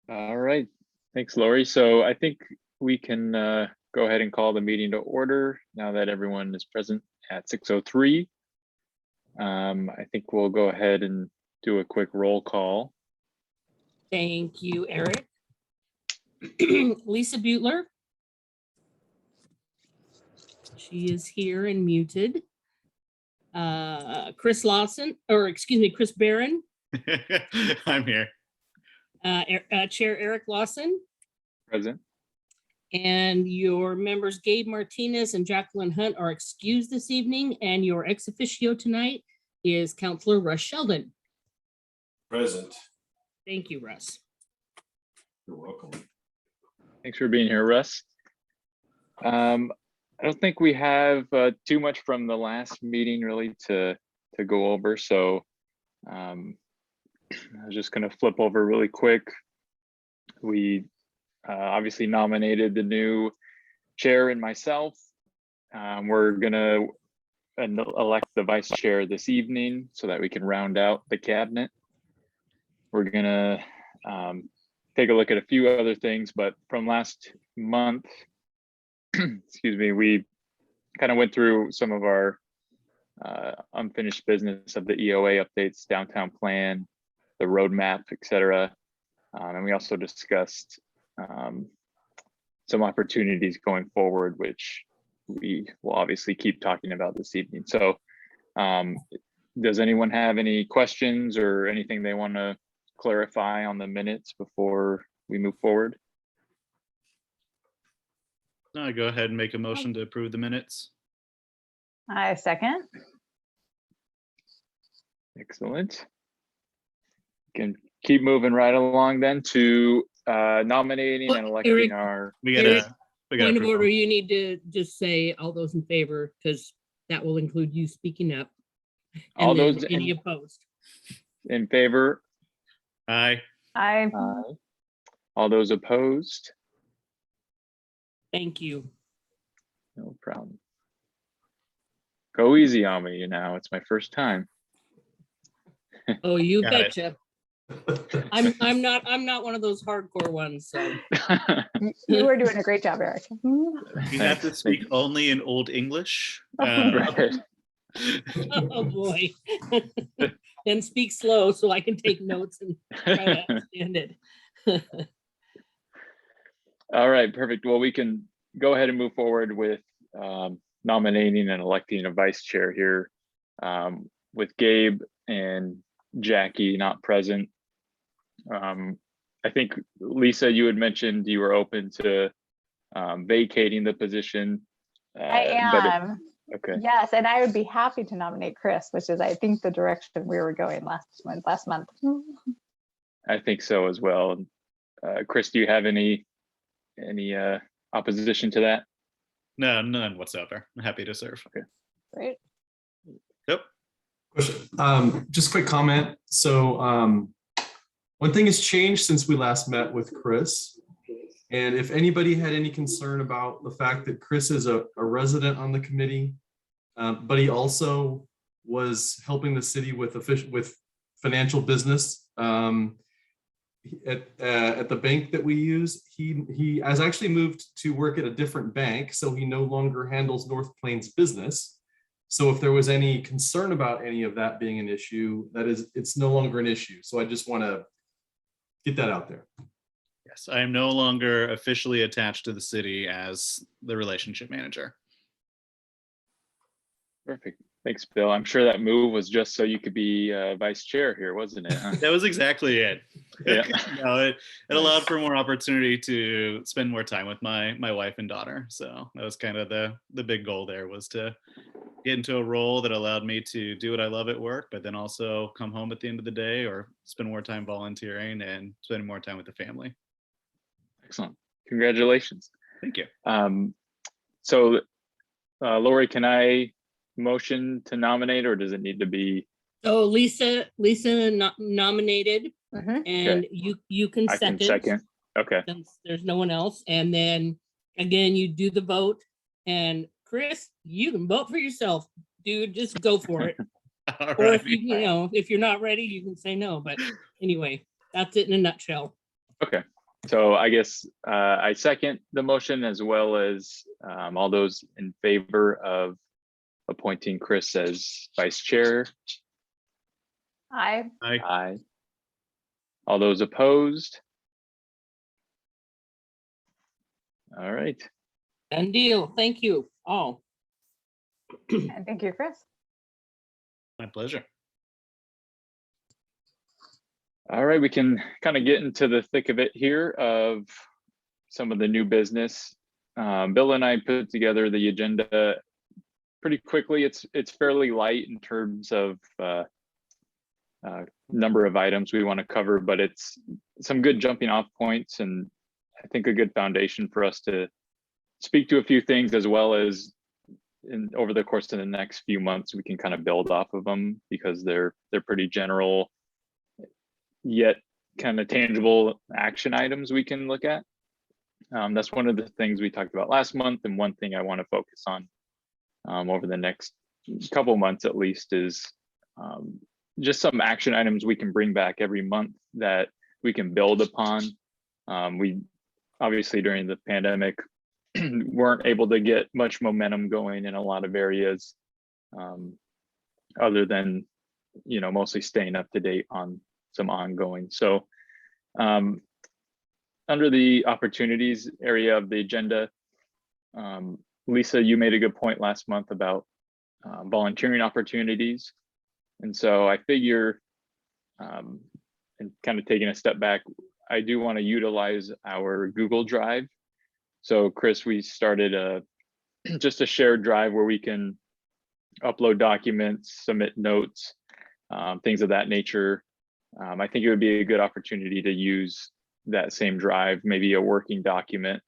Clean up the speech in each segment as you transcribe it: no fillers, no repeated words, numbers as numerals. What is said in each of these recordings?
All right, thanks, Lori. So I think we can go ahead and call the meeting to order now that everyone is present at 6:03. I think we'll go ahead and do a quick roll call. Thank you, Eric. Lisa Butler. She is here and muted. Chris Lawson, or excuse me, Chris Barron. I'm here. Chair Eric Lawson. Present. And your members Gabe Martinez and Jacqueline Hunt are excused this evening, and your ex officio tonight is Councilor Russ Sheldon. Present. Thank you, Russ. You're welcome. Thanks for being here, Russ. I don't think we have too much from the last meeting really to go over, so I was just going to flip over really quick. We obviously nominated the new chair and myself. We're going to elect the vice chair this evening so that we can round out the cabinet. We're going to take a look at a few other things, but from last month, excuse me, we kind of went through some of our unfinished business of the EOA updates, downtown plan, the roadmap, etc. And we also discussed some opportunities going forward, which we will obviously keep talking about this evening. So does anyone have any questions or anything they want to clarify on the minutes before we move forward? No, go ahead and make a motion to approve the minutes. I second. Excellent. Can keep moving right along then to nominating and electing Eric, our. We Eric, gotta Point of approve order, them. you need to just say all those in favor, because that will include you speaking up. All And then those any opposed. in favor? Aye. I Aye. All those opposed? Thank you. No problem. Go easy on me, it's my first time. Oh, you Got it. betcha. I'm not one of those hardcore ones, so. you were doing a great job, Eric. You have to Thanks. speak only in Old English. Right. Oh, boy. Then speak slow so I can take notes and try to understand it. All right, perfect. Well, we can go ahead and move forward with nominating and electing a vice chair here with Gabe and Jackie not present. I think, Lisa, you had mentioned you were open to vacating the position. I am. Okay. Yes, and I would be happy to nominate Chris, which is, I think, the direction we were going last month. I think so as well. Chris, do you have any opposition to that? No, none whatsoever. I'm happy to serve. Okay. Great. Yep. Question. Just quick comment. So one thing has changed since we last met with Chris. And if anybody had any concern about the fact that Chris is a resident on the committee, but he also was helping the city with financial business at the bank that we use, he has actually moved to work at a different bank, so he no longer handles North Plains business. So if there was any concern about any of that being an issue, it's no longer an issue. So I just want to get that out there. Yes, I am no longer officially attached to the city as the relationship manager. Perfect. Thanks, Bill. I'm sure that move was just so you could be vice chair here, wasn't it? Huh? That was exactly it. Yeah. No, it allowed for more opportunity to spend more time with my wife and daughter. So that was kind of the big goal there, was to get into a role that allowed me to do what I love at work, but then also come home at the end of the day or spend more time volunteering and spending more time with the family. Excellent. Congratulations. Thank you. So Lori, can I motion to nominate, or does it need to be? So Lisa nominated, Mhm. and you can I can second. second. Okay. Since there's no one else. And then again, you do the vote, and Chris, you can vote for yourself, dude, just go for it. All Or right. if if you're not ready, you can say no. But anyway, that's it in a nutshell. Okay. So I guess I second the motion, as well as all those in favor of appointing Chris as vice chair. I, Aye. All those opposed? All right. Done deal. Thank you all. and thank you, Chris. My pleasure. All right, we can kind of get into the thick of it here of some of the new business. Bill and I put together the agenda pretty quickly. It's fairly light in terms of number of items we want to cover, but it's some good jumping off points, and I think a good foundation for us to speak to a few things, as well as over the course of the next few months, we can kind of build off of them, because they're pretty general, yet kind of tangible action items we can look at. That's one of the things we talked about last month, and one thing I want to focus on over the next couple months at least is just some action items we can bring back every month that we can build upon. We obviously, during the pandemic, weren't able to get much momentum going in a lot of areas, other than, mostly staying up to date on some ongoing. So under the opportunities area of the agenda, Lisa, you made a good point last month about volunteering opportunities. And so I figure, and kind of taking a step back, I do want to utilize our Google Drive. So Chris, we started just a shared drive where we can upload documents, submit notes, things of that nature. I think it would be a good opportunity to use that same drive, maybe a working document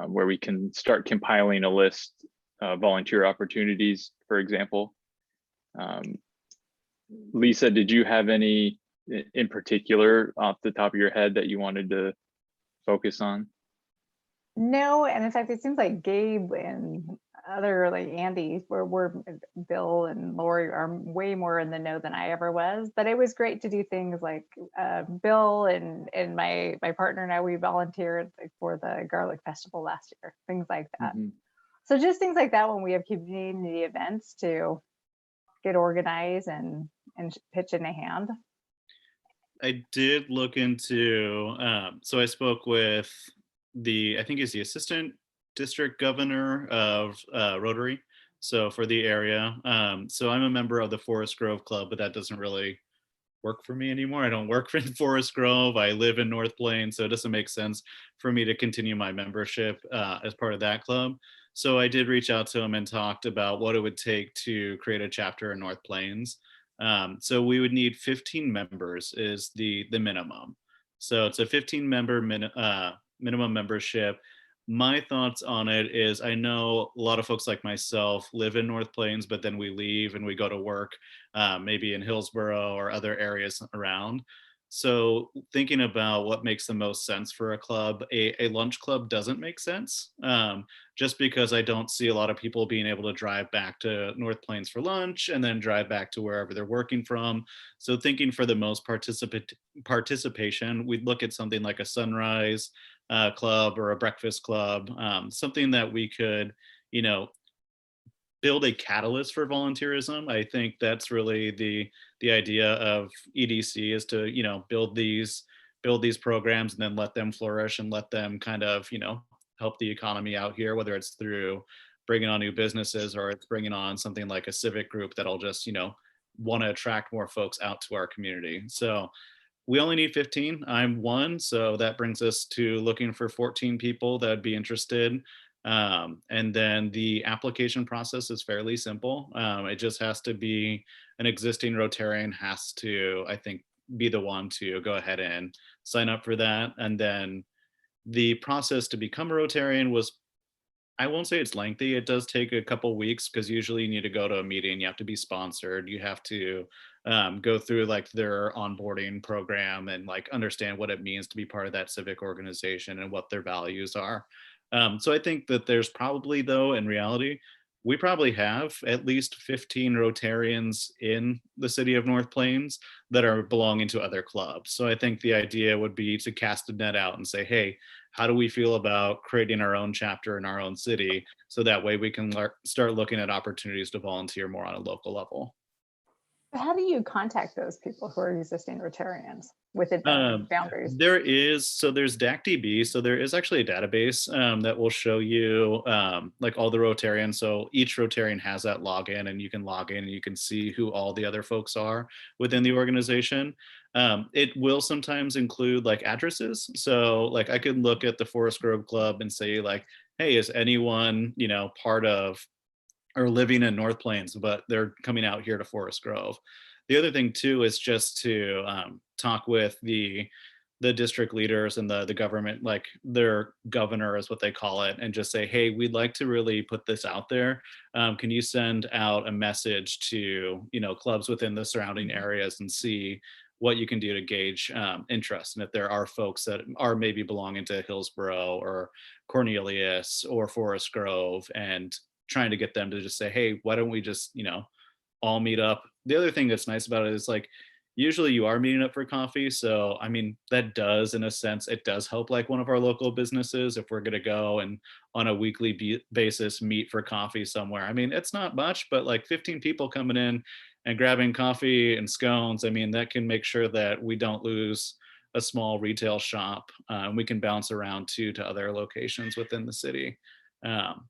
where we can start compiling a list of volunteer opportunities, for example. Lisa, did you have any in particular off the top of your head that you wanted to focus on? No, and in fact, it seems like Gabe and other, like Andy, were Bill and Lori are way more in the know than I ever was. But it was great to do things like Bill and my partner and I, we volunteered for the Garlic Festival last year, things like that. Mm-hmm. So just things like that when we have community events to get organized and pitch in a hand. I did look into, so I spoke with I think he's the assistant district governor of Rotary, so for the area. So I'm a member of the Forest Grove Club, but that doesn't really work for me anymore. I don't work in Forest Grove. I live in North Plains, so it doesn't make sense for me to continue my membership as part of that club. So I did reach out to him and talked about what it would take to create a chapter in North Plains. So we would need 15 members is the minimum. So it's a 15 member minimum membership. My thoughts on it is, I know a lot of folks like myself live in North Plains, but then we leave and we go to work maybe in Hillsborough or other areas around. So thinking about what makes the most sense for a club, a lunch club doesn't make sense, just because I don't see a lot of people being able to drive back to North Plains for lunch and then drive back to wherever they're working from. So thinking for the most participation, we'd look at something like a sunrise club or a breakfast club, something that we could, build a catalyst for volunteerism. I think that's really the idea of EDC, is to build these programs and then let them flourish and let them kind of help the economy out here, whether it's through bringing on new businesses or it's bringing on something like a civic group that'll just want to attract more folks out to our community. So we only need 15. I'm one, so that brings us to looking for 14 people that would be interested. And then the application process is fairly simple. It just has to be an existing Rotarian has to, I think, be the one to go ahead and sign up for that. And then the process to become a Rotarian was, I won't say it's lengthy. It does take a couple weeks, because usually you need to go to a meeting, you have to be sponsored, you have to go through like their onboarding program and like understand what it means to be part of that civic organization and what their values are. So I think that there's probably, though, in reality, we probably have at least 15 Rotarians in the city of North Plains that are belonging to other clubs. So I think the idea would be to cast a net out and say, hey, how do we feel about creating our own chapter in our own city? So that way we can start looking at opportunities to volunteer more on a local level. How do you contact those people who are existing Rotarians within the boundaries? There's DACDB. So there is actually a database that will show you like all the Rotarians. So each Rotarian has that login, and you can log in and you can see who all the other folks are within the organization. It will sometimes include like addresses. So like I could look at the Forest Grove Club and say like, hey, is anyone, you know, part of or living in North Plains, but they're coming out here to Forest Grove. The other thing too is just to talk with the district leaders and the government, like their governor is what they call it, and just say, hey, we'd like to really put this out there. Can you send out a message to, you know, clubs within the surrounding areas and see what you can do to gauge interest? And if there are folks that are maybe belonging to Hillsborough or Cornelius or Forest Grove, and trying to get them to just say, hey, why don't we just, you know, all meet up? The other thing that's nice about it is like, usually you are meeting up for coffee. So, I mean, that does, in a sense, it does help like one of our local businesses if we're going to go and on a weekly basis meet for coffee somewhere. I mean, it's not much, but like 15 people coming in and grabbing coffee and scones, I mean, that can make sure that we don't lose a small retail shop. We can bounce around too to other locations within the city.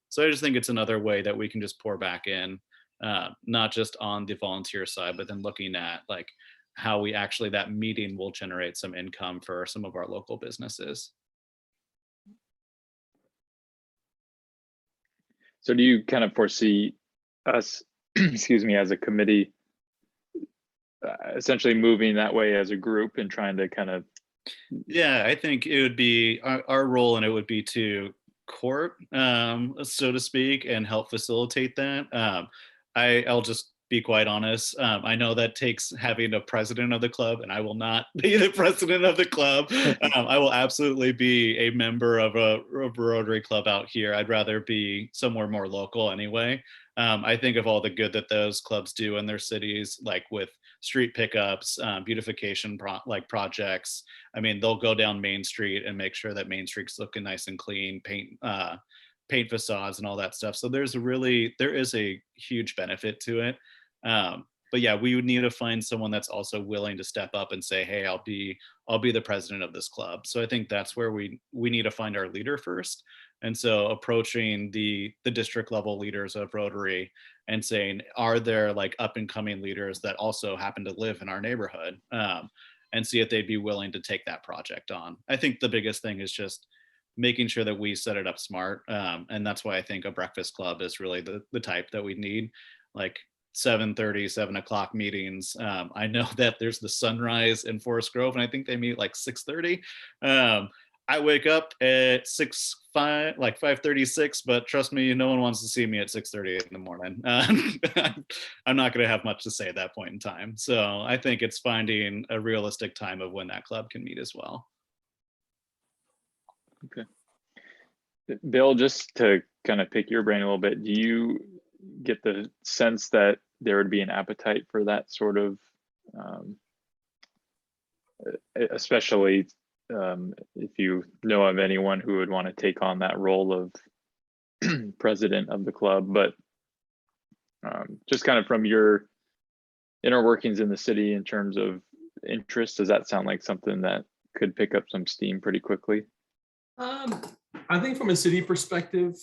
So I just think it's another way that we can just pour back in, not just on the volunteer side, but then looking at like how we actually, that meeting will generate some income for some of our local businesses. So do you kind of foresee us, excuse me, as a committee, essentially moving that way as a group and trying to kind of? Yeah, I think it would be our role, and it would be to court, so to speak, and help facilitate that. I'll just be quite honest. I know that takes having a president of the club, and I will not be the president of the club. I will absolutely be a member of a Rotary Club out here. I'd rather be somewhere more local anyway. I think of all the good that those clubs do in their cities, like with street pickups, beautification projects. I mean, they'll go down Main Street and make sure that Main Street's looking nice and clean, paint facades and all that stuff. So there is a huge benefit to it. But yeah, we would need to find someone that's also willing to step up and say, hey, I'll be the president of this club. So I think that's where we need to find our leader first. And so approaching the district level leaders of Rotary and saying, are there like up and coming leaders that also happen to live in our neighborhood, and see if they'd be willing to take that project on. I think the biggest thing is just making sure that we set it up smart. And that's why I think a breakfast club is really the type that we need, like 7:30, 7 o'clock meetings. I know that there's the Sunrise in Forest Grove, and I think they meet like 6:30. I wake up at 5:36, but trust me, no one wants to see me at 6:30 in the morning. I'm not going to have much to say at that point in time. So I think it's finding a realistic time of when that club can meet as well. Okay. Bill, just to kind of pick your brain a little bit, do you get the sense that there would be an appetite for that sort of, especially if you know of anyone who would want to take on that role of president of the club, but just kind of from your inner workings in the city in terms of interest, does that sound like something that could pick up some steam pretty quickly? I think from a city perspective,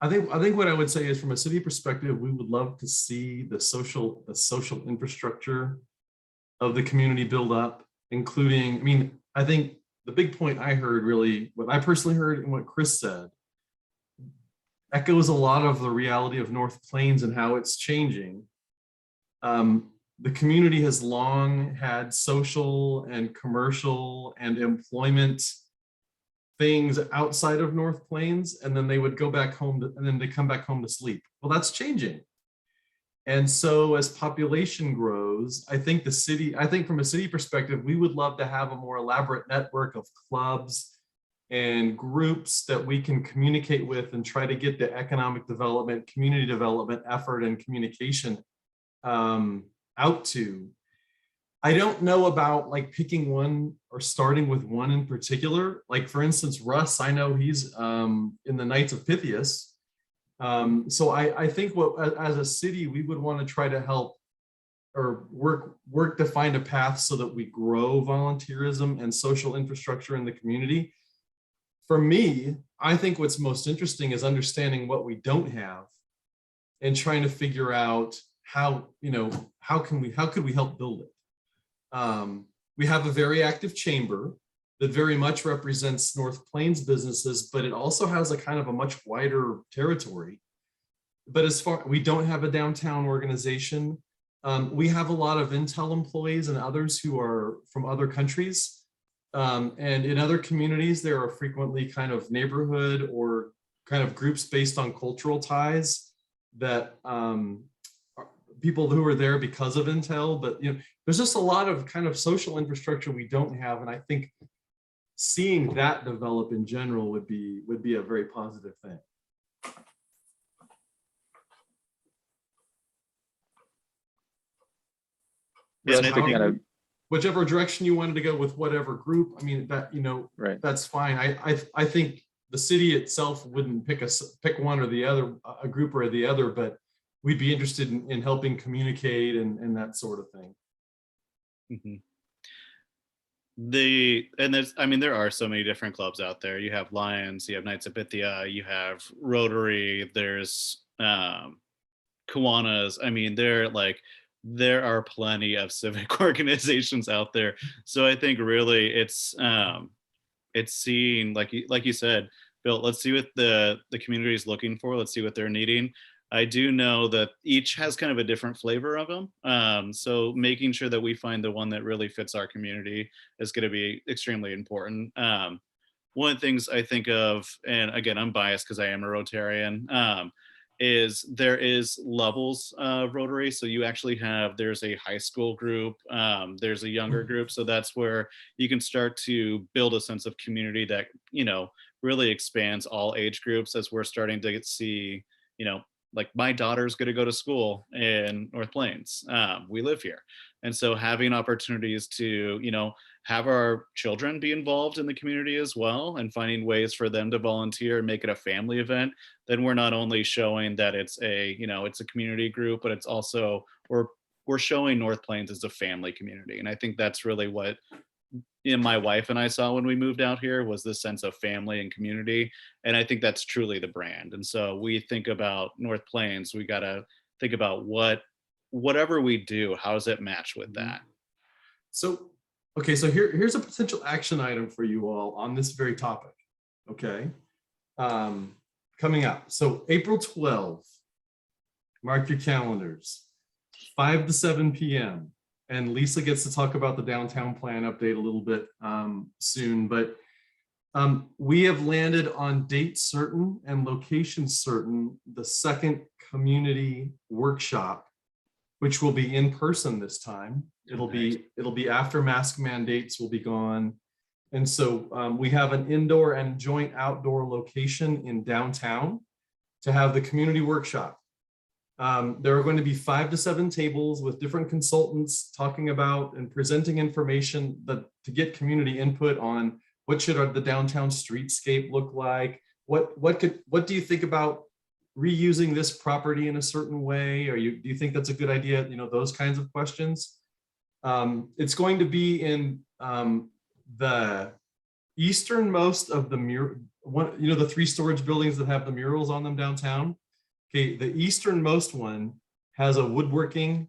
I think what I would say is from a city perspective, we would love to see the social infrastructure of the community build up, including, I mean, I think the big point I heard, really, what I personally heard and what Chris said, echoes a lot of the reality of North Plains and how it's changing. The community has long had social and commercial and employment things outside of North Plains, and then they would go back home and then they come back home to sleep. Well, that's changing. And so as population grows, I think from a city perspective, we would love to have a more elaborate network of clubs and groups that we can communicate with and try to get the economic development, community development effort and communication out to. I don't know about like picking one or starting with one in particular. Like for instance, Russ, I know he's in the Knights of Pythias. So I think as a city, we would want to try to help or work to find a path so that we grow volunteerism and social infrastructure in the community. For me, I think what's most interesting is understanding what we don't have and trying to figure out how could we help build it. We have a very active chamber that very much represents North Plains businesses, but it also has a kind of a much wider territory. But we don't have a downtown organization. We have a lot of Intel employees and others who are from other countries. And in other communities, there are frequently kind of neighborhood or kind of groups based on cultural ties that people who are there because of Intel, but there's just a lot of kind of social infrastructure we don't have. And I think seeing that develop in general would be a very positive thing. Yeah, Just to kind of, Whichever direction you wanted to go with whatever group, I mean, that, right. that's fine. I think the city itself wouldn't pick one or the other, a group or the other, but we'd be interested in helping communicate and that sort of thing. There are so many different clubs out there. You have Lions, you have Knights of Pythia, you have Rotary, there's Kiwanis. I mean, there are plenty of civic organizations out there. So I think really it's seeing, like you said, Bill, let's see what the community is looking for. Let's see what they're needing. I do know that each has kind of a different flavor of them. So making sure that we find the one that really fits our community is going to be extremely important. One of the things I think of, and again, I'm biased because I am a Rotarian, is there is levels of Rotary. So you actually there's a high school group, there's a younger group. So that's where you can start to build a sense of community that, really expands all age groups, as we're starting to see, like my daughter's going to go to school in North Plains. We live here. And so having opportunities to, have our children be involved in the community as well, and finding ways for them to volunteer and make it a family event, then we're not only showing that it's a community group, but it's also, we're showing North Plains as a family community. And I think that's really what my wife and I saw when we moved out here, was this sense of family and community. And I think that's truly the brand. And so we think about North Plains, we got to think about whatever we do, how does it match with that? So, okay, so here's a potential action item for you all on this very topic. Okay. Coming up. So April 12th, mark your calendars, 5 to 7 p.m. And Lisa gets to talk about the downtown plan update a little bit soon, but we have landed on date certain and location certain, the second community workshop, which will be in person this time. It'll be after mask mandates will be gone. And so we have an indoor and joint outdoor location in downtown to have the community workshop. There are going to be 5 to 7 tables with different consultants talking about and presenting information to get community input on what should the downtown streetscape look like. What do you think about reusing this property in a certain way? Do you think that's a good idea? Those kinds of questions. It's going to be in the easternmost of the the 3 storage buildings that have the murals on them downtown. Okay, the easternmost one has a woodworking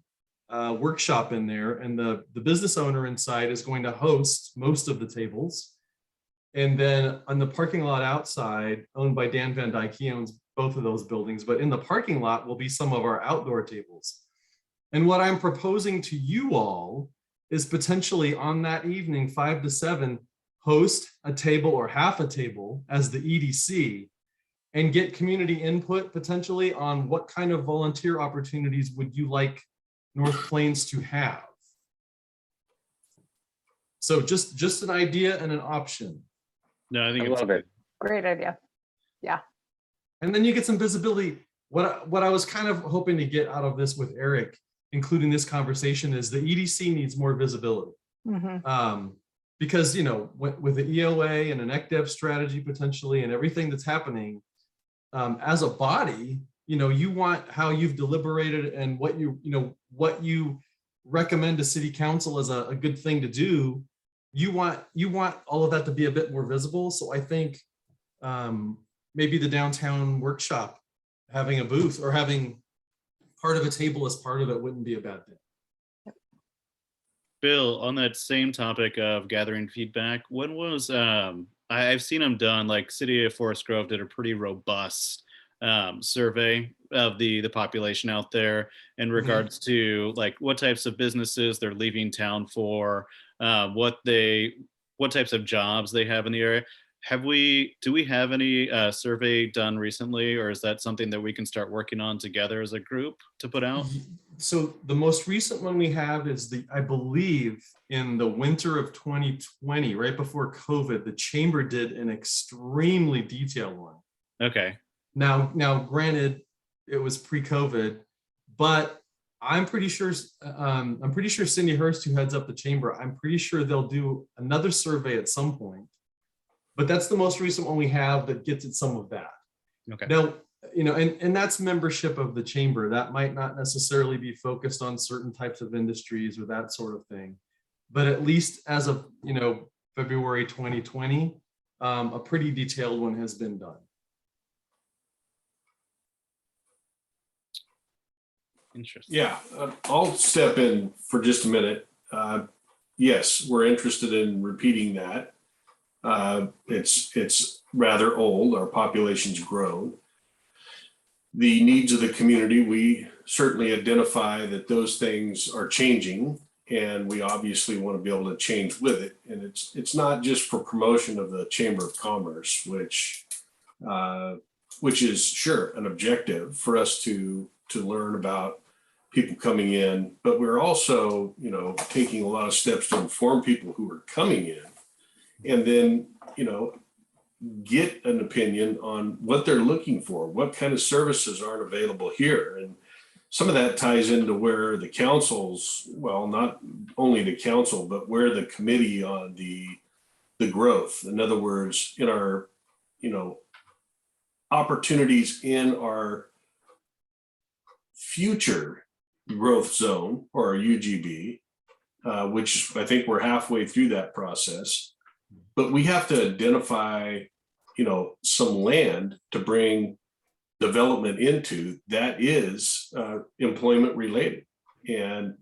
workshop in there, and the business owner inside is going to host most of the tables. And then on the parking lot outside, owned by Dan Van Dyke, he owns both of those buildings, but in the parking lot will be some of our outdoor tables. And what I'm proposing to you all is potentially on that evening, 5 to 7, host a table or half a table as the EDC, and get community input potentially on what kind of volunteer opportunities would you like North Plains to have. So just an idea and an option. No, I think I it's love it. Great idea. And then you get some visibility. What I was kind of hoping to get out of this with Eric, including this conversation, is the EDC needs more visibility. Mhm. Because, you know, with the EOA and an ECDEV strategy potentially and everything that's happening, as a body, you know, you want how you've deliberated and what you recommend to city council as a good thing to do. You want all of that to be a bit more visible. So I think maybe the downtown workshop, having a booth or having part of a table as part of it wouldn't be a bad thing. Bill, on that same topic of gathering feedback, when was I've seen them done, like City of Forest Grove did a pretty robust survey of the population out there in regards to like what types of businesses they're leaving town for, what types of jobs they have in the area. Do we have any survey done recently, or is that something that we can start working on together as a group to put out? So the most recent one we have is I believe in the winter of 2020, right before COVID, the chamber did an extremely detailed one. Okay. Now granted, it was pre-COVID, but I'm pretty sure Cindy Hurst, who heads up the chamber, I'm pretty sure they'll do another survey at some point. But that's the most recent one we have that gets at some of that. Okay. Now, you know, and that's membership of the chamber. That might not necessarily be focused on certain types of industries or that sort of thing. But at least as of, you know, February 2020, a pretty detailed one has been done. Interesting. Yeah, I'll step in for just a minute. Yes, we're interested in repeating that. It's rather old. Our population's grown. The needs of the community, we certainly identify that those things are changing, and we obviously want to be able to change with it. And it's not just for promotion of the Chamber of Commerce, which is sure an objective for us to learn about people coming in, but we're also, you know, taking a lot of steps to inform people who are coming in, and then, you know, get an opinion on what they're looking for, what kind of services aren't available here. And some of that ties into where the council's, well, not only the council, but where the committee on the growth, in other words, in our, you know, opportunities in our future growth zone or UGB, which I think we're halfway through that process. But we have to identify, you know, some land to bring development into that is employment related. And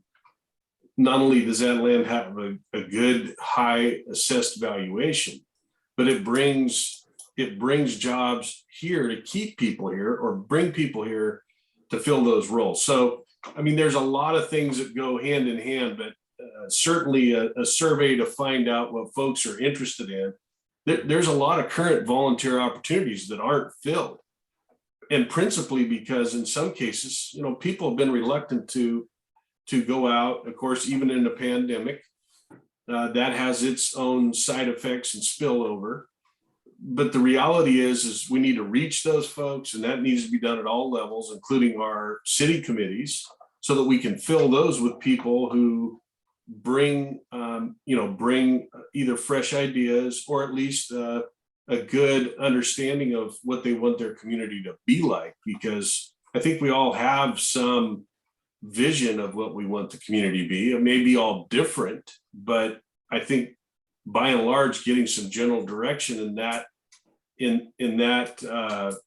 not only does that land have a good high assessed valuation, but it brings jobs here to keep people here or bring people here to fill those roles. So, I mean, there's a lot of things that go hand in hand, but certainly a survey to find out what folks are interested in. There's a lot of current volunteer opportunities that aren't filled. And principally because in some cases, you know, people have been reluctant to go out. Of course, even in the pandemic, that has its own side effects and spillover. But the reality is we need to reach those folks, and that needs to be done at all levels, including our city committees, so that we can fill those with people who bring either fresh ideas or at least a good understanding of what they want their community to be like. Because I think we all have some vision of what we want the community to be. It may be all different, but I think by and large, getting some general direction in that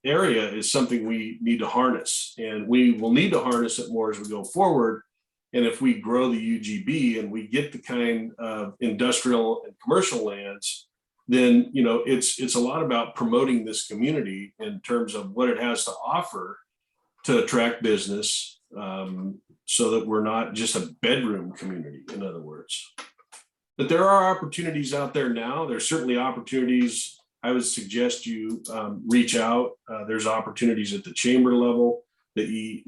area is something we need to harness, and we will need to harness it more as we go forward. And if we grow the UGB and we get the kind of industrial and commercial lands, then, you know, it's a lot about promoting this community in terms of what it has to offer to attract business, so that we're not just a bedroom community, in other words. But there are opportunities out there now. There's certainly opportunities. I would suggest you reach out. There's opportunities at the chamber level, the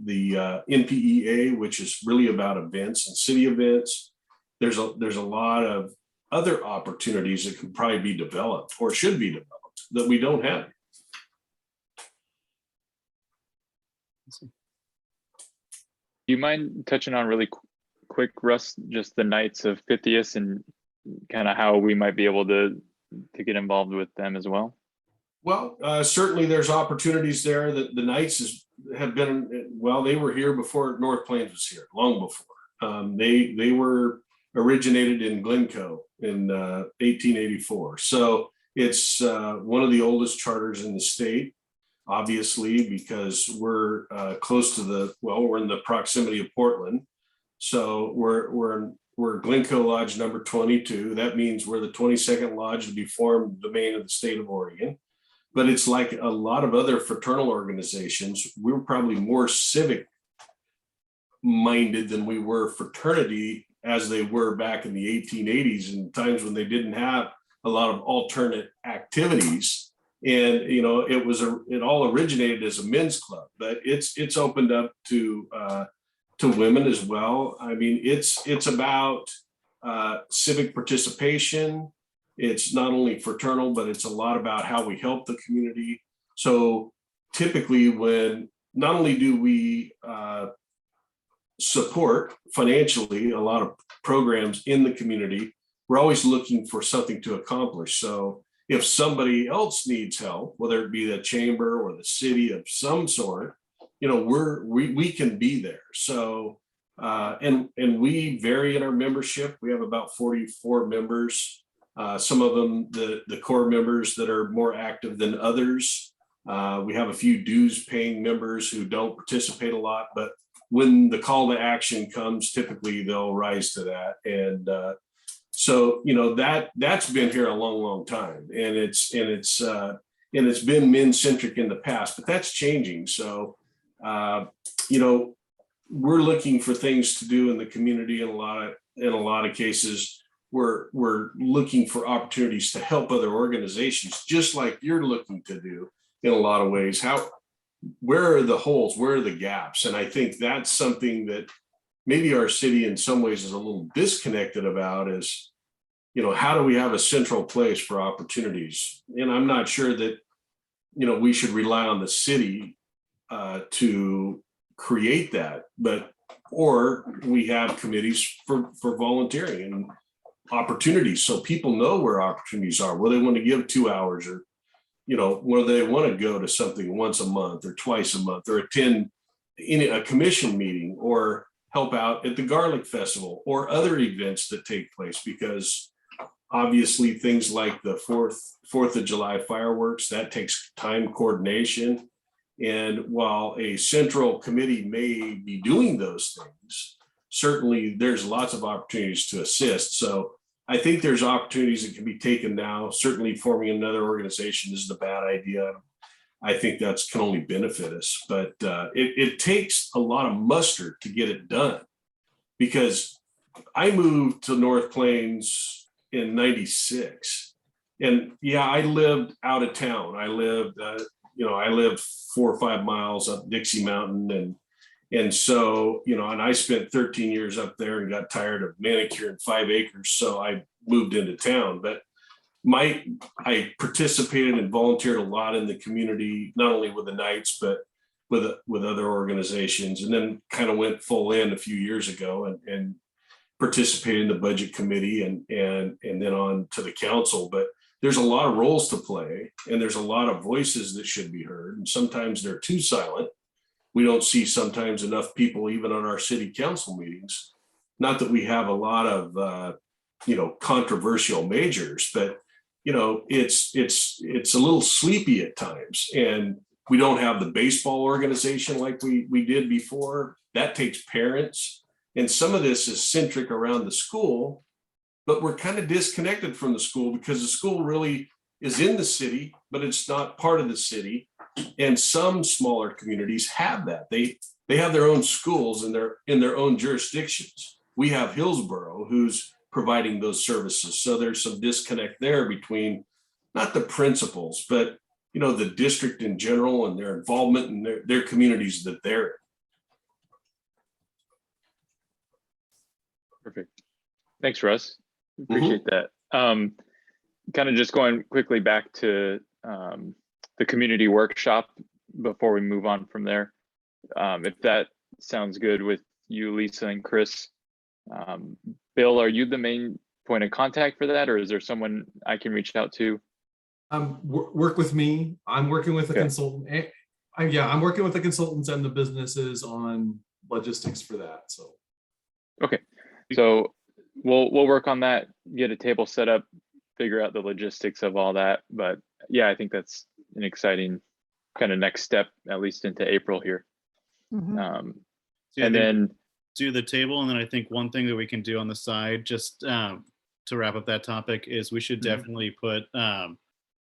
NPEA, which is really about events and city events. There's a lot of other opportunities that could probably be developed or should be developed that we don't have. Do you mind touching on really quick, Russ, just the Knights of Pythias and kind of how we might be able to get involved with them as well? Well, certainly there's opportunities there that the Knights have been, well, they were here before North Plains was here, long before. They were originated in Glencoe in 1884. So it's one of the oldest charters in the state, obviously, because we're close to we're in the proximity of Portland. So we're Glencoe Lodge number 22. That means we're the 22nd lodge to be formed in the domain of the state of Oregon. But it's like a lot of other fraternal organizations, we're probably more civic minded than we were fraternity, as they were back in the 1880s and times when they didn't have a lot of alternate activities. And, you know, it all originated as a men's club, but it's opened up to women as well. I mean, it's about civic participation. It's not only fraternal, but it's a lot about how we help the community. So typically when not only do we support financially a lot of programs in the community, we're always looking for something to accomplish. So if somebody else needs help, whether it be the chamber or the city of some sort, you know, we can be there. So and we vary in our membership. We have about 44 members. Some of them, the core members that are more active than others. We have a few dues paying members who don't participate a lot, but when the call to action comes, typically they'll rise to that. And so, you know, that's been here a long, long time, and it's been men centric in the past, but that's changing. So, you know, we're looking for things to do in the community in a lot of cases. We're looking for opportunities to help other organizations, just like you're looking to do in a lot of ways. Where are the holes? Where are the gaps? And I think that's something that maybe our city in some ways is a little disconnected about, is, you know, how do we have a central place for opportunities? And I'm not sure that, you know, we should rely on the city to create that, or we have committees for volunteering and opportunities, so people know where opportunities are, where they want to give 2 hours, or, you know, where they want to go to something once a month or twice a month, or attend a commission meeting, or help out at the Garlic Festival or other events that take place. Because obviously things like the 4th of July fireworks, that takes time, coordination. And while a central committee may be doing those things, certainly there's lots of opportunities to assist. So I think there's opportunities that can be taken now. Certainly forming another organization isn't a bad idea. I think that's can only benefit us, but it takes a lot of mustard to get it done. Because I moved to North Plains in '96, and yeah, I lived out of town. I lived, I lived 4 or 5 miles up Dixie Mountain, and so, you know, and I spent 13 years up there and got tired of manicuring 5 acres, so I moved into town. But I participated and volunteered a lot in the community, not only with the Knights, but with other organizations, and then kind of went full in a few years ago and participated in the budget committee and then on to the council. But there's a lot of roles to play, and there's a lot of voices that should be heard, and sometimes they're too silent. We don't see sometimes enough people even on our city council meetings. Not that we have a lot of controversial majors, but you know, it's a little sleepy at times, and we don't have the baseball organization like we did before. That takes parents, and some of this is centric around the school, but we're kind of disconnected from the school because the school really is in the city, but it's not part of the city. And some smaller communities have that. They have their own schools and they're in their own jurisdictions. We have Hillsborough, who's providing those services. So there's some disconnect there between not the principals, but you know, the district in general and their involvement in their communities that they're in. Perfect. Thanks, Russ. Appreciate that. Kind of just going quickly back to the community workshop before we move on from there. If that sounds good with you, Lisa and Chris. Bill, are you the main point of contact for that, or is there someone I can reach out to? Work with me. I'm working with a Okay. consultant. I'm working with the consultants and the businesses on logistics for that. So Okay, so we'll work on that, get a table set up, figure out the logistics of all that. But yeah, I think that's an exciting kind of next step, at least into April here. Mhm. So yeah, And I think then, do the table, and then I think one thing that we can do on the side, just to wrap up that topic, is we should Mhm. definitely put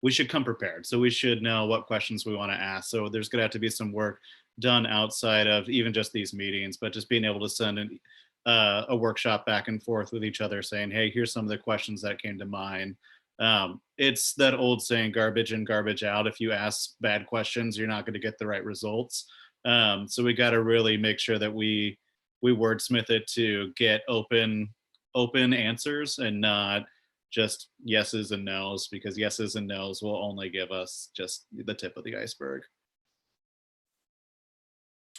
we should come prepared. So we should know what questions we want to ask. So there's going to have to be some work done outside of even just these meetings, but just being able to send a workshop back and forth with each other saying, hey, here's some of the questions that came to mind. It's that old saying, garbage in, garbage out. If you ask bad questions, you're not going to get the right results. So we got to really make sure that we wordsmith it to get open answers and not just yeses and nos, because yeses and nos will only give us just the tip of the iceberg.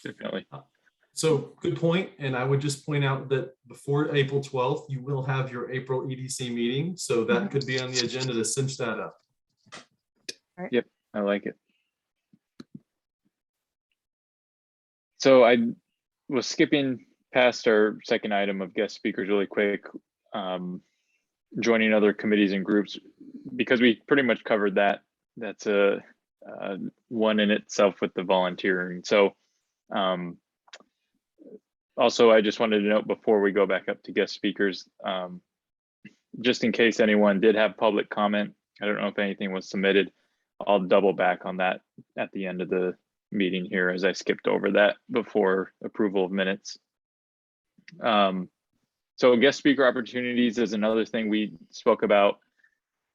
definitely. So good point. And I would just point out that before April 12th, you will have your April EDC meeting. So that could be on the agenda to cinch that up. I like it. So I was skipping past our second item of guest speakers really quick, joining other committees and groups, because we pretty much covered that. That's a one in itself with the volunteering. So also, I just wanted to note before we go back up to guest speakers, just in case anyone did have public comment, I don't know if anything was submitted. I'll double back on that at the end of the meeting here, as I skipped over that before approval of minutes. So guest speaker opportunities is another thing we spoke about.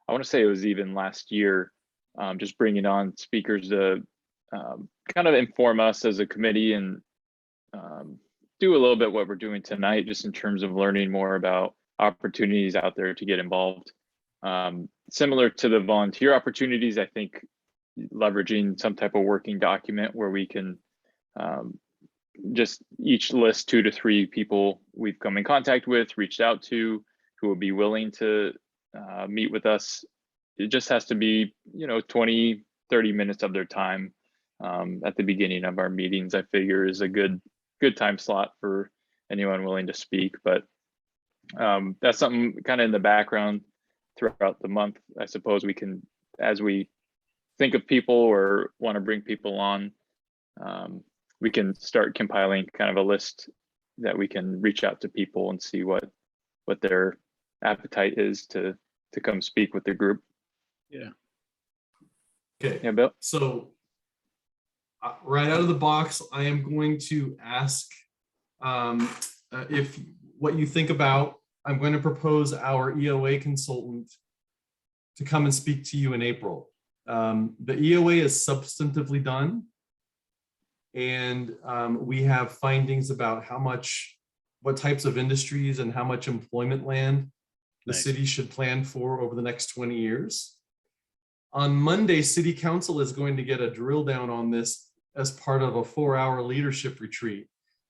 I want to say it was even last year, just bringing on speakers to kind of inform us as a committee and do a little bit what we're doing tonight, just in terms of learning more about opportunities out there to get involved. Similar to the volunteer opportunities, I think leveraging some type of working document where we can just each list 2 to 3 people we've come in contact with, reached out to, who would be willing to meet with us. It just has to be, 20, 30 minutes of their time at the beginning of our meetings, I figure is a good time slot for anyone willing to speak. But that's something kind of in the background throughout the month. I suppose we can, as we think of people or want to bring people on, we can start compiling kind of a list that we can reach out to people and see what their appetite is to come speak with the group. Yeah. Okay. Yeah, Bill. So right out of the box, I am going to ask if what you think about, I'm going to propose our EOA consultant to come and speak to you in April. The EOA is substantively done. And we have findings about what types of industries and how much employment land the Nice. city should plan for over the next 20 years. On Monday, City Council is going to get a drill down on this as part of a 4-hour leadership retreat.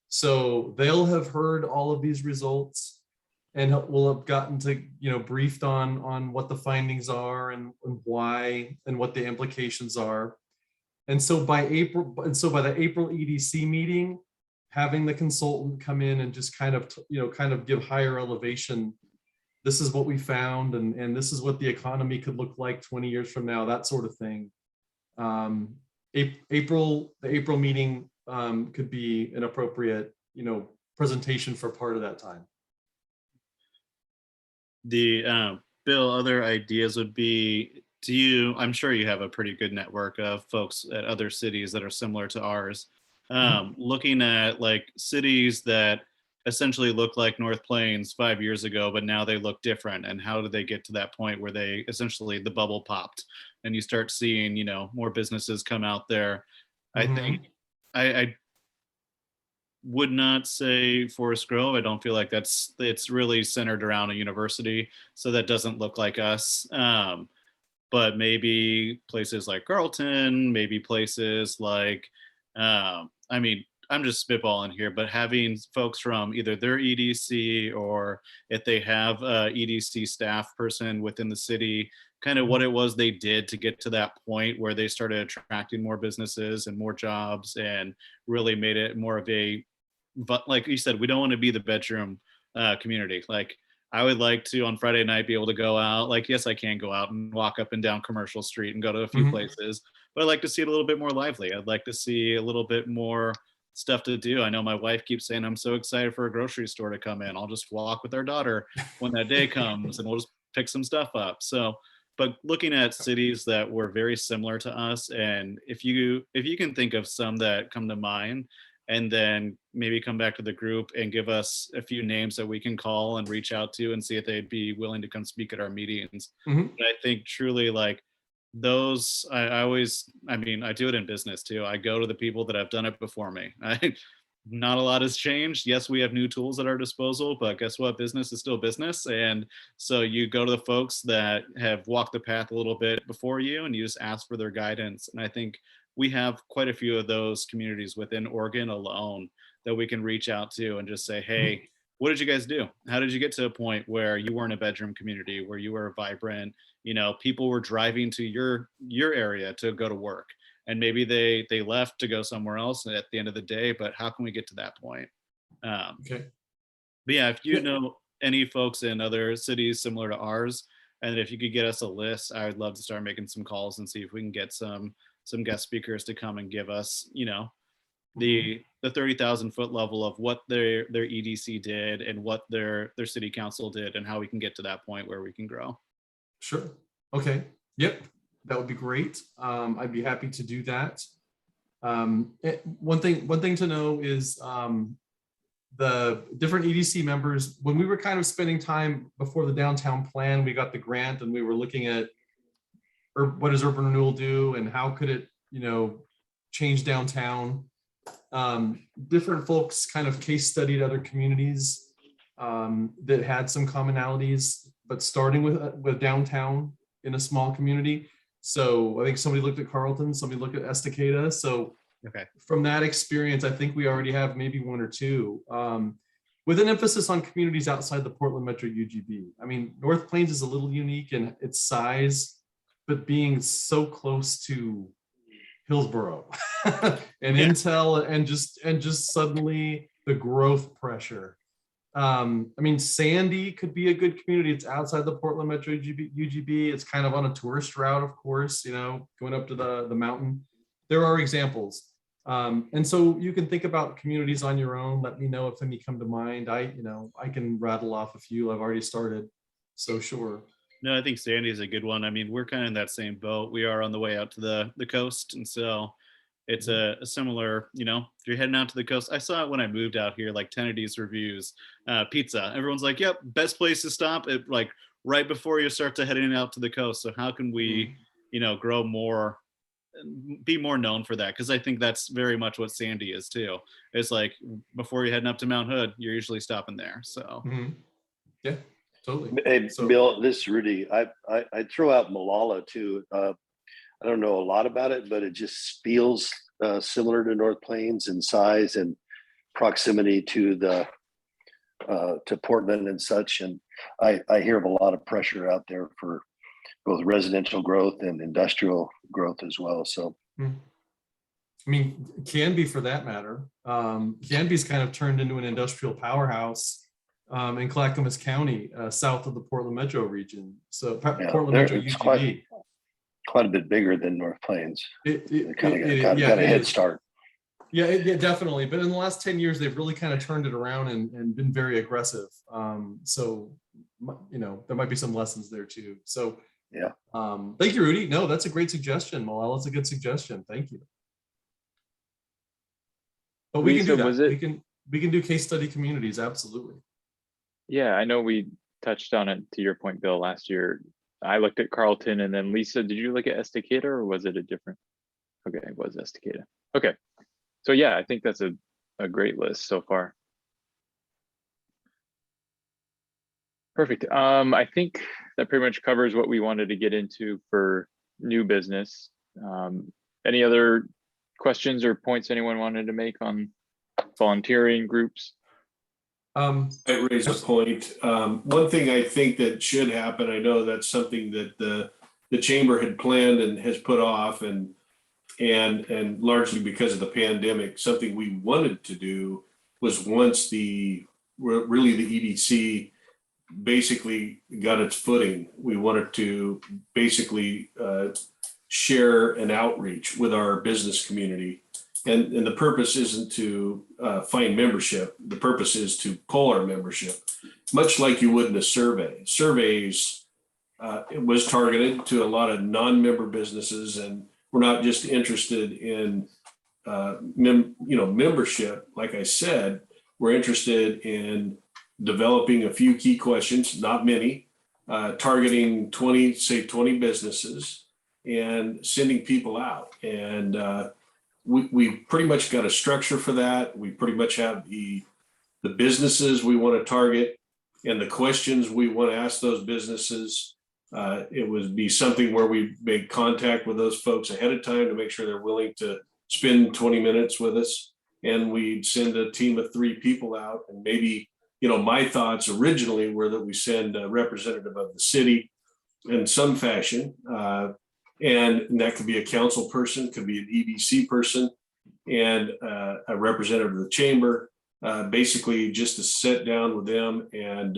So they'll have heard all of these results and will have gotten to, briefed on what the findings are and why and what the implications are. And so by the April EDC meeting, having the consultant come in and just kind of give higher elevation. This is what we found, and this is what the economy could look like 20 years from now, that sort of thing. The April meeting could be an appropriate, presentation for part of that time. The Bill, other ideas would be, I'm sure you have a pretty good network of folks at other cities that are similar to ours. Looking at like cities that essentially look like North Plains 5 years ago, but now they look different. And how did they get to that point where they essentially the bubble popped and you start seeing, more businesses come out there? I think would not say Forest Grove. I don't feel like it's really centered around a university, so that doesn't look like us. But maybe places like Carlton, maybe places like, I mean, I'm just spitballing here, but having folks from either their EDC or if they have a EDC staff person within the city, kind of what it was they did to get to that point where they started attracting more businesses and more jobs and really made it more of a, but like you said, we don't want to be the bedroom community. Like I would like to on Friday night be able to go out. Like, yes, I can go out and walk up and down Commercial Street and go to a few Mhm. places, but I'd like to see it a little bit more lively. I'd like to see a little bit more stuff to do. I know my wife keeps saying, I'm so excited for a grocery store to come in. I'll just walk with our daughter when that day comes and we'll just pick some stuff up. So, but looking at cities that were very similar to us, and if you can think of some that come to mind, and then maybe come back to the group and give us a few names that we can call and reach out to and see if they'd be willing to come speak at our meetings. Mhm. But I think truly like those, I always, I mean, I do it in business too. I go to the people that have done it before me. Not a lot has changed. Yes, we have new tools at our disposal, but guess what? Business is still business. And so you go to the folks that have walked the path a little bit before you and you just ask for their guidance. And I think we have quite a few of those communities within Oregon alone that we can reach out to and just say, hey, what did you guys do? How did you get to a point where you weren't a bedroom community, where you were vibrant? You know, people were driving to your area to go to work, and maybe they left to go somewhere else at the end of the day. But how can we get to that point? Okay. But yeah, if you Yeah. know any folks in other cities similar to ours, and if you could get us a list, I would love to start making some calls and see if we can get some guest speakers to come and give us, you know, Mhm. the 30,000 foot level of what their EDC did and what their city council did and how we can get to that point where we can grow. Sure. Okay. Yep. That would be great. I'd be happy to do that. One thing to know is the different EDC members, when we were kind of spending time before the downtown plan, we got the grant and we were looking at what does urban renewal do and how could it, you know, change downtown. Different folks kind of case studied other communities that had some commonalities, but starting with downtown in a small community. So I think somebody looked at Carlton, somebody looked at Estacada. So Okay. from that experience, I think we already have maybe one or two, with an emphasis on communities outside the Portland Metro UGB. I mean, North Plains is a little unique in its size, but being so close to Hillsborough and Yeah. Intel and just suddenly the growth pressure. I mean, Sandy could be a good community. It's outside the Portland Metro UGB. It's kind of on a tourist route, of course, you know, going up to the mountain. There are examples. And so you can think about communities on your own. Let me know if any come to mind. I can rattle off a few. I've already started. So sure. No, I think Sandy is a good one. I mean, we're kind of in that same boat. We are on the way out to the coast, and so it's a similar. You know, if you're heading out to the coast, I saw it when I moved out here. Like Tennedy's reviews, pizza. Everyone's like, "Yep, best place to stop." It like right before you start to heading out to the coast. So how can we, you know, grow more, be more known for that? Because I think that's very much what Sandy is too. It's like before you're heading up to Mount Hood, you're usually stopping there. So Mhm. Yeah, totally. Hey, So Bill, this is Rudy. I throw out Malala too. I don't know a lot about it, but it just feels similar to North Plains in size and proximity to to Portland and such. And I hear of a lot of pressure out there for both residential growth and industrial growth as well. So I mean, Canby for that matter. Canby's kind of turned into an industrial powerhouse in Clackamas County, south of the Portland Metro region. So yeah, Portland Metro it's UGB. quite a bit bigger than North Plains. It Kind of got yeah, a it head is. start. Yeah, definitely. But in the last 10 years, they've really kind of turned it around and been very aggressive. So, you know, there might be some lessons there too. So, Yeah. Thank you, Rudy. No, that's a great suggestion. Malala, that's a good suggestion. Thank you. But we can do Lisa, that. was it- We can do case study communities. Absolutely. Yeah, I know we touched on it to your point, Bill, last year. I looked at Carlton, and then Lisa, did you look at Estacada or was it a different? Okay, it was Estacada. Okay. So yeah, I think that's a a great list so far. Perfect. I think that pretty much covers what we wanted to get into for new business. Any other questions or points anyone wanted to make on volunteering groups? Um, I raise a point. One thing I think that should happen, I know that's something that the chamber had planned and has put off, and largely because of the pandemic, something we wanted to do was once really the EDC basically got its footing, we wanted to basically share an outreach with our business community. And the purpose isn't to find membership. The purpose is to poll our membership, much like you would in a survey. Surveys, it was targeted to a lot of non-member businesses, and we're not just interested in membership. Like I said, we're interested in developing a few key questions, not many, targeting 20 businesses and sending people out. And we pretty much got a structure for that. We pretty much have the businesses we want to target and the questions we want to ask those businesses. It would be something where we make contact with those folks ahead of time to make sure they're willing to spend 20 minutes with us. And we'd send a team of 3 people out, and maybe, my thoughts originally were that we send a representative of the city in some fashion. And that could be a council person, could be an EDC person, and a representative of the chamber, basically just to sit down with them and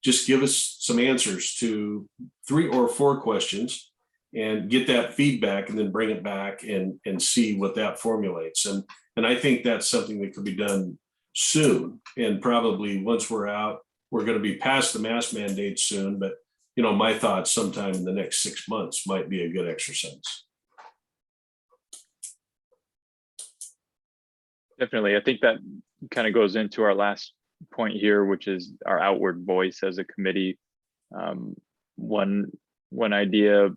just give us some answers to 3 or 4 questions and get that feedback, and then bring it back and see what that formulates. And I think that's something that could be done soon. And probably once we're out, we're going to be past the mask mandate soon, but my thoughts sometime in the next 6 months might be a good exercise. Definitely. I think that kind of goes into our last point here, which is our outward voice as a committee. One idea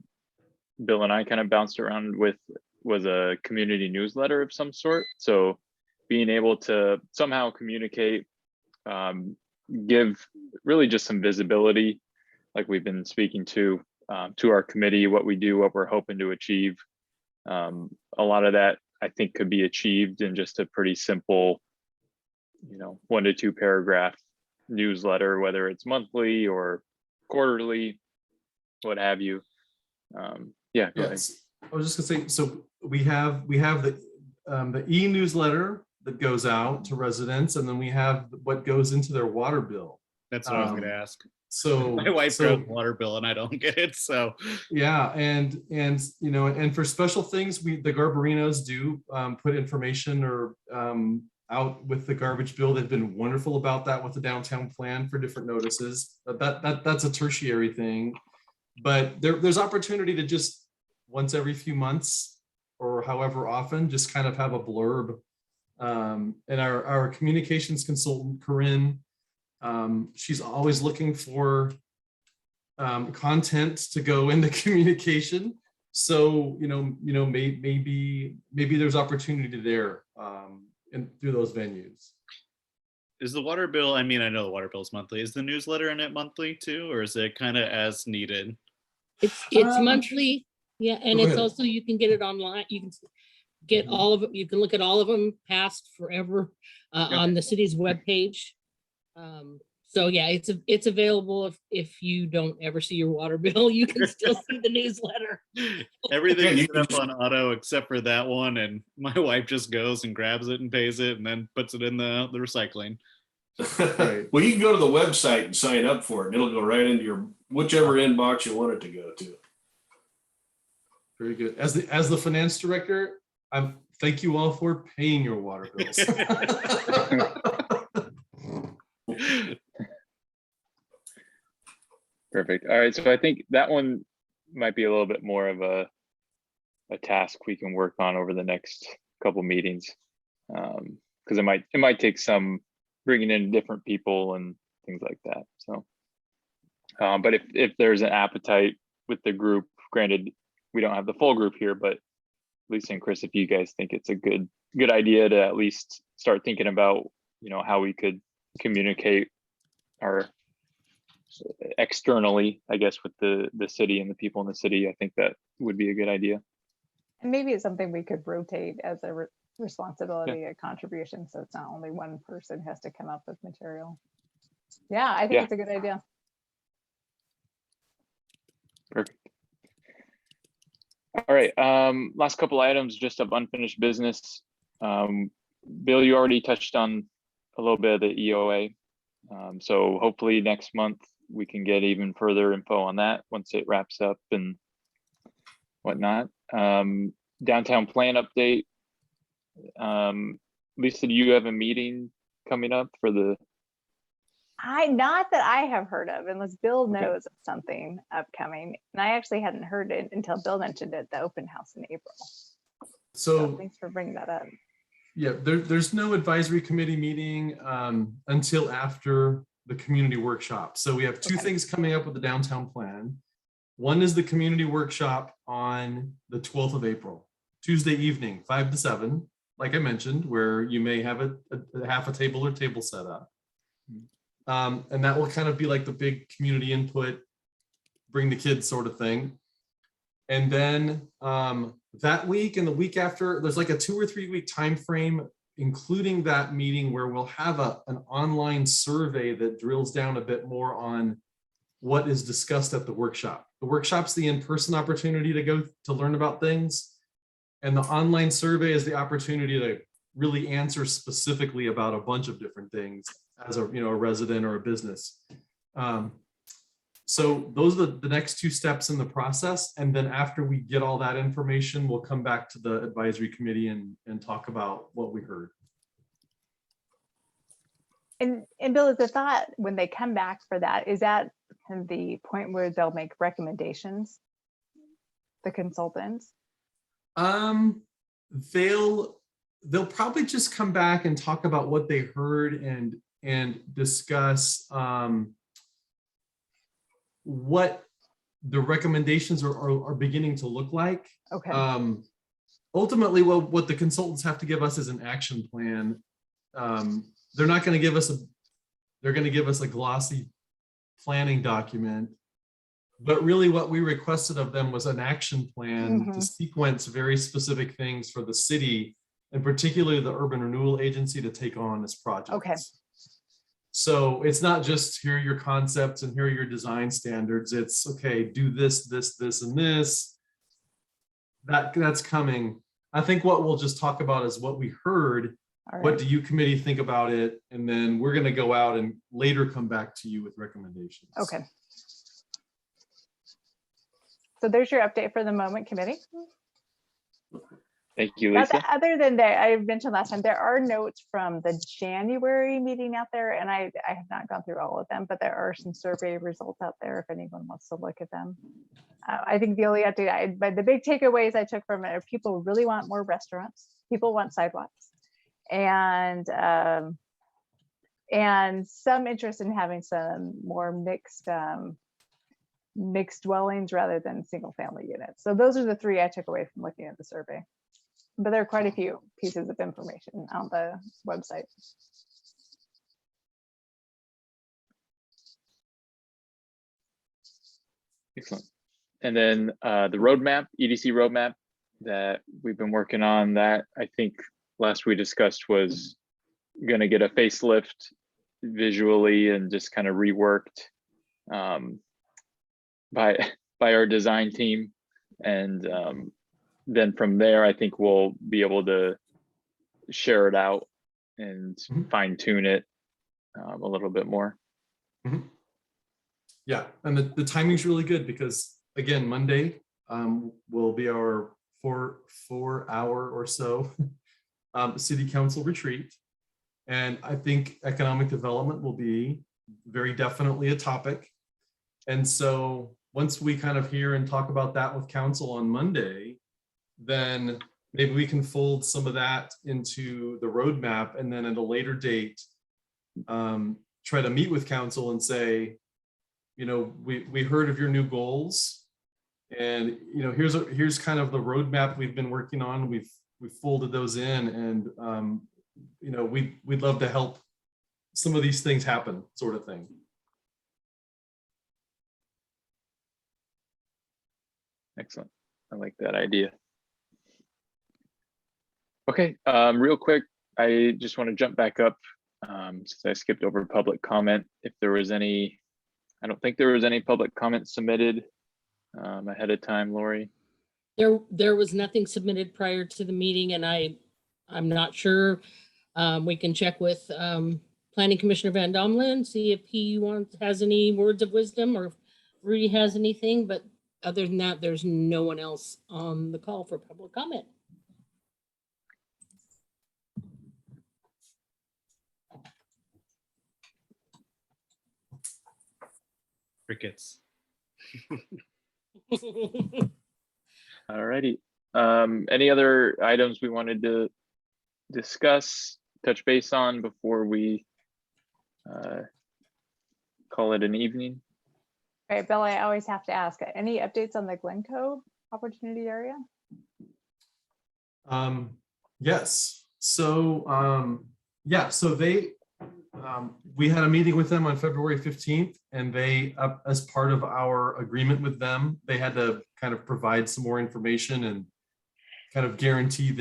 Bill and I kind of bounced around with was a community newsletter of some sort. So being able to somehow communicate, give really just some visibility, like we've been speaking to our committee, what we do, what we're hoping to achieve. A lot of that I think could be achieved in just a pretty simple, 1 to 2 paragraph newsletter, whether it's monthly or quarterly, what have you. Yeah, go ahead. yes, I was just gonna say, so we have the e-newsletter that goes out to residents, and then we have what goes into their water bill. That's what I was going to ask. So My wife got a water bill and I don't get it. So yeah, and for special things, the Garbarinos do put information or out with the garbage bill. They've been wonderful about that with the downtown plan for different notices. That's a tertiary thing, but there's opportunity to just once every few months or however often, just kind of have a blurb. And our communications consultant, Corinne, she's always looking for content to go into communication. So, maybe there's opportunity there and through those venues. is the water bill, I know the water bill is monthly. Is the newsletter in it monthly too, or is it kind of as needed? It's monthly. Yeah, and Go it's ahead. also, you can get it online. You can get all of it. You can look at all of them past forever on the city's webpage. So yeah, it's available if you don't ever see your water bill, you can still see the newsletter. Everything's you set up on auto except for that one, and my wife just goes and grabs it and pays it and then puts it in the recycling. Right. Well, you can go to the website and sign up for it, and it'll go right into your whichever inbox you want it to go to. Very good. As the finance director, thank you all for paying your water bills. Perfect. All right. So I think that one might be a little bit more of a task we can work on over the next couple meetings. Because it might take some bringing in different people and things like that. So, but if there's an appetite with the group, granted, we don't have the full group here, but Lisa and Chris, if you guys think it's a good good idea to at least start thinking about, you know, how we could communicate our externally, I guess, with the city and the people in the city. I think that would be a good idea. And maybe it's something we could rotate as a responsibility, a contribution, so it's not only one person has to come up with material. Yeah, I think Yeah. it's a good idea. Perfect. All right, last couple items just of unfinished business. Bill, you already touched on a little bit of the EOA. So hopefully next month we can get even further info on that once it wraps up and whatnot. Downtown plan update. Lisa, do you have a meeting coming up for the? Not that I have heard of, unless Bill Okay. knows of something upcoming. And I actually hadn't heard it until Bill mentioned it, the open house in April. So So thanks for bringing that up. yeah, there's no advisory committee meeting until after the community workshop. So we have two Okay. things coming up with the downtown plan. One is the community workshop on the 12th of April, Tuesday evening, 5 to 7, like I mentioned, where you may have a half a table or table set up. And that will kind of be like the big community input, bring the kids sort of thing. And then that week and the week after, there's like a 2 or 3 week time frame, including that meeting where we'll have an online survey that drills down a bit more on what is discussed at the workshop. The workshop's the in-person opportunity to go to learn about things. And the online survey is the opportunity to really answer specifically about a bunch of different things as a resident or a business. So those are the next 2 steps in the process. And then after we get all that information, we'll come back to the advisory committee and talk about what we heard. And Bill, is the thought when they come back for that, is that kind of the point where they'll make recommendations, the consultants? They'll probably just come back and talk about what they heard and discuss what the recommendations are beginning to look like. Okay. Ultimately, what the consultants have to give us is an action plan. They're not going to give us they're going to give us a glossy planning document, but really what we requested of them was an action plan to sequence very specific things for the city, and particularly the Urban Renewal Agency, to take on as projects. Okay. So it's not just here are your concepts and here are your design standards. It's okay, do this, this, this, and this. That's coming. I think what we'll just talk about is what we heard. All What right. do you committee think about it? And then we're going to go out and later come back to you with recommendations. Okay. So there's your update for the moment, committee. Thank you, Now, Lisa. other than that, I mentioned last time, there are notes from the January meeting out there, and I have not gone through all of them, but there are some survey results out there if anyone wants to look at them. I think the only update, but the big takeaways I took from it are people really want more restaurants, people want sidewalks, and some interest in having some more mixed dwellings rather than single family units. So those are the 3 I took away from looking at the survey. But there are quite a few pieces of information on the website. Excellent. And then the roadmap, EDC roadmap that we've been working on, that I think last we discussed was going to get a facelift visually and just kind of reworked by our design team. And then from there, I think we'll be able to share it out and fine tune it a little bit more. Yeah, and the timing's really good because again, Monday will be our 4-hour or so city council retreat. And I think economic development will be very definitely a topic. And so once we kind of hear and talk about that with council on Monday, then maybe we can fold some of that into the roadmap, and then at a later date, try to meet with council and say, we heard of your new goals, and here's kind of the roadmap we've been working on. We've we folded those in, and you know, we'd love to help some of these things happen, sort of thing. Excellent. I like that idea. Okay, real quick, I just want to jump back up since I skipped over public comment. If there was any, I don't think there was any public comment submitted ahead of time, Lori. There was nothing submitted prior to the meeting, and I'm not sure. We can check with Planning Commissioner Van Domelen, see if he has any words of wisdom, or if Rudy has anything, but other than that, there's no one else on the call for public comment. Crickets. All righty. Any other items we wanted to discuss, touch base on before we call it an evening? All right, Bill, I always have to ask, any updates on the Glencoe opportunity area? Yes. So yeah, so they we had a meeting with them on February 15th, and they, as part of our agreement with them, they had to kind of provide some more information and kind of guarantee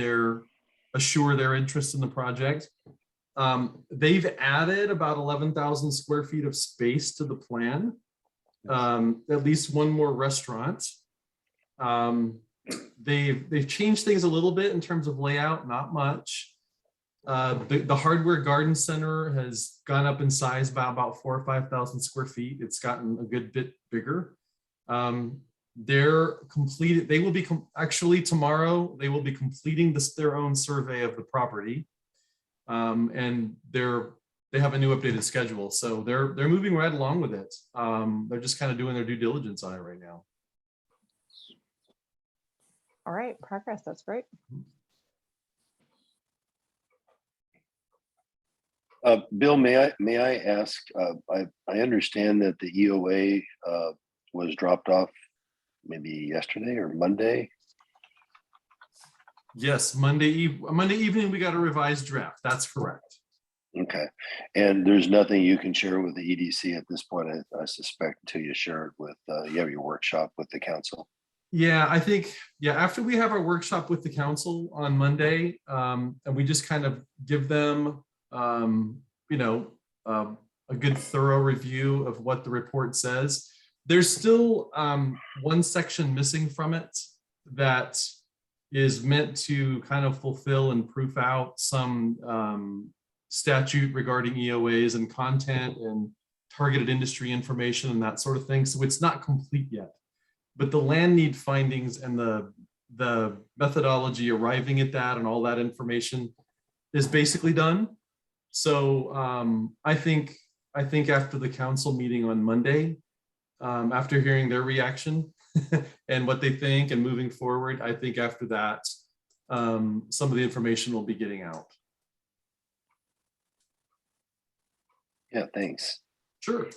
assure their interest in the project. They've added about 11,000 square feet of space to the plan, at least one more restaurant. They've changed things a little bit in terms of layout, not much. The hardware garden center has gone up in size by about 4,000 or 5,000 square feet. It's gotten a good bit bigger. They're completed. They will be actually tomorrow. They will be completing their own survey of the property, and they have a new updated schedule. So they're moving right along with it. They're just kind of doing their due diligence on it right now. All right, progress. That's great. Bill, may I ask? I understand that the EOA was dropped off maybe yesterday or Monday. Yes, Monday evening we got a revised draft. That's correct. Okay, and there's nothing you can share with the EDC at this point, I suspect, until you share it with you have your workshop with the council. Yeah, I think, yeah, after we have our workshop with the council on Monday, and we just kind of give them you know, a good thorough review of what the report says. There's still one section missing from it that is meant to kind of fulfill and proof out some statute regarding EOAs and content and targeted industry information and that sort of thing. So it's not complete yet, but the land need findings and the methodology arriving at that and all that information is basically done. So I think after the council meeting on Monday, after hearing their reaction and what they think and moving forward, I think after that, some of the information will be getting out. Yeah, thanks. Sure.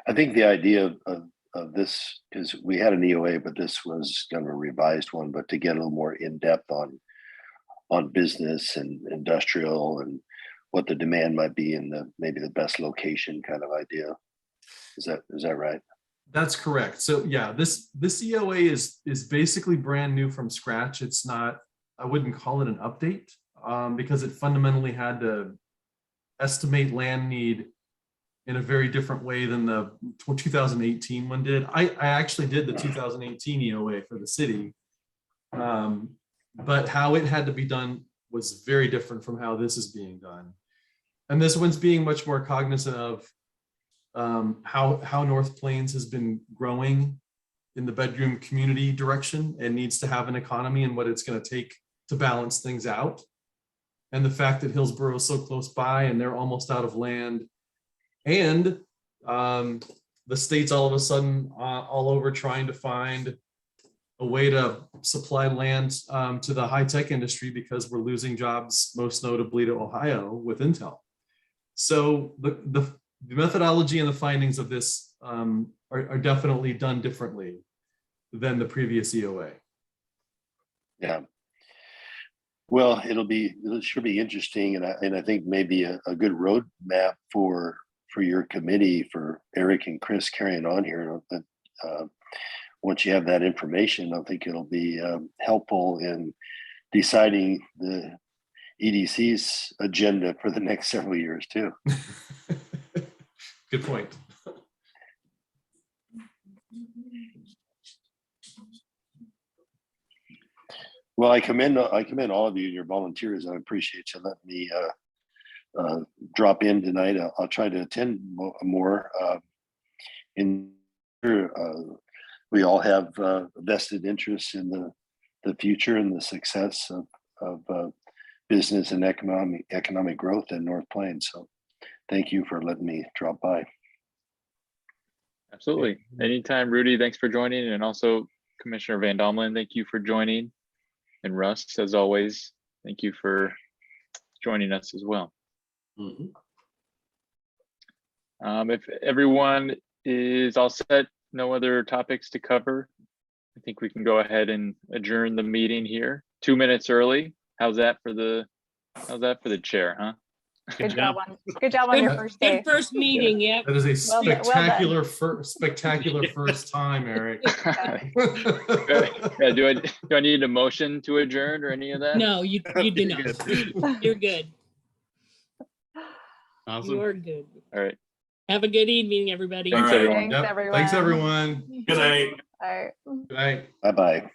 I think the idea of this, because we had an EOA, but this was kind of a revised one, but to get a little more in depth on business and industrial and what the demand might be in maybe the best location kind of idea. Is that right? That's correct. So yeah, this EOA is basically brand new from scratch. It's not, I wouldn't call it an update because it fundamentally had to estimate land need in a very different way than the 2018 one did. I actually did the 2018 EOA for the city. But how it had to be done was very different from how this is being done. And this one's being much more cognizant of how North Plains has been growing in the bedroom community direction and needs to have an economy and what it's going to take to balance things out. And the fact that Hillsborough is so close by and they're almost out of land. And the state's all of a sudden all over trying to find a way to supply land to the high-tech industry because we're losing jobs, most notably to Ohio with Intel. So the methodology and the findings of this are definitely done differently than the previous EOA. Yeah. Well, it should be interesting, and I think maybe a good roadmap for your committee, for Eric and Chris carrying on here. Once you have that information, I think it'll be helpful in deciding the EDC's agenda for the next several years too. Good point. Well, I commend all of you, your volunteers. I appreciate you letting me drop in tonight. I'll try to attend more. We all have vested interests in the future and the success of business and economic growth in North Plains. So thank you for letting me drop by. Absolutely. Anytime, Rudy. Thanks for joining. And also Commissioner Van Domelen, thank you for joining. And Russ, as always, thank you for joining us as well. Mhm. If everyone is all set, no other topics to cover, I think we can go ahead and adjourn the meeting here 2 minutes early. How's that for the chair, huh? Good job on your first day. Good first meeting, yep. That is a Well done. spectacular first time, Eric. Yeah, do I need a motion to adjourn or any of that? No, you do not. You're good. Awesome. You're good. All right. Have a good evening, everybody. Thanks, All right. everyone. Thanks, everyone. Thanks, everyone. Good night. All right. Good night. Bye-bye.